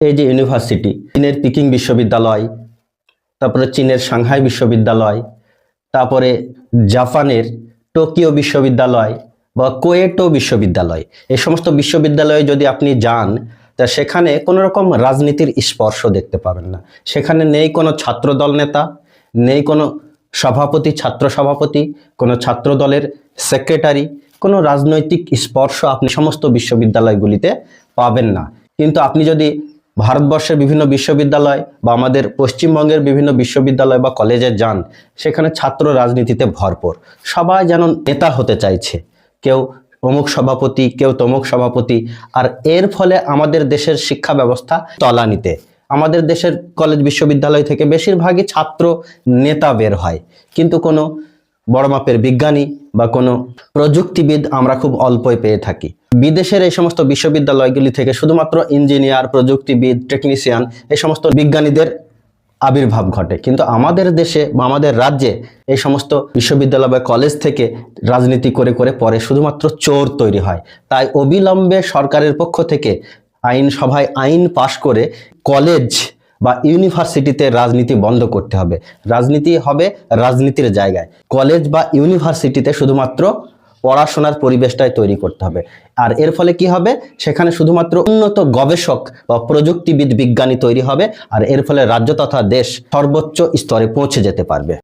এই যে ইউনিভার্সিটি, চীনের পিকিং বিশ্ববিদ্যালয়, তারপরে চীনের সাংহাই বিশ্ববিদ্যালয়, তারপরে জাপানের টোকিও বিশ্ববিদ্যালয় বা কোয়েটো বিশ্ববিদ্যালয়, এই সমস্ত বিশ্ববিদ্যালয়ে যদি আপনি যান, তা সেখানে কোনো রকম রাজনীতির স্পর্শ দেখতে পাবেন না। সেখানে নেই কোনো ছাত্রদল নেতা, নেই কোনো সভাপতি, ছাত্র সভাপতি, কোনো ছাত্র দলের সেক্রেটারি, কোনো রাজনৈতিক স্পর্শ আপনি সমস্ত বিশ্ববিদ্যালয়গুলিতে পাবেন না। কিন্তু আপনি যদি ভারতবর্ষের বিভিন্ন বিশ্ববিদ্যালয় বা আমাদের পশ্চিমবঙ্গের বিভিন্ন বিশ্ববিদ্যালয় বা কলেজে যান, সেখানে ছাত্র রাজনীতিতে ভরপুর। সবাই যেন নেতা হতে চাইছে, কেউ অমুক সভাপতি, কেউ তমুক সভাপতি। আর এর ফলে আমাদের দেশের শিক্ষা ব্যবস্থা তলানিতে। আমাদের দেশের কলেজ বিশ্ববিদ্যালয় থেকে বেশিরভাগই ছাত্র নেতা বের হয়, কিন্তু কোনো বড় মাপের বিজ্ঞানী বা কোনো প্রযুক্তিবিদ আমরা খুব অল্পই পেয়ে থাকি। বিদেশের এই সমস্ত বিশ্ববিদ্যালয়গুলি থেকে শুধুমাত্র ইঞ্জিনিয়ার, প্রযুক্তিবিদ, টেকনিশিয়ান, এই সমস্ত বিজ্ঞানীদের আবির্ভাব ঘটে। কিন্তু আমাদের দেশে বা আমাদের রাজ্যে এই সমস্ত বিশ্ববিদ্যালয় বা কলেজ থেকে রাজনীতি করে করে পরে শুধুমাত্র চোর তৈরি হয়। তাই অবিলম্বে সরকারের পক্ষ থেকে আইনসভায় আইন পাশ করে কলেজ বা ইউনিভার্সিটিতে রাজনীতি বন্ধ করতে হবে। রাজনীতি হবে রাজনীতির জায়গায়, কলেজ বা ইউনিভার্সিটিতে শুধুমাত্র পড়াশোনার পরিবেশটাই তৈরি করতে হবে। আর এর ফলে কি হবে, সেখানে শুধুমাত্র উন্নত গবেষক বা প্রযুক্তিবিদ, বিজ্ঞানী তৈরি হবে। আর এর ফলে রাজ্য তথা দেশ সর্বোচ্চ স্তরে পৌঁছে যেতে পারবে।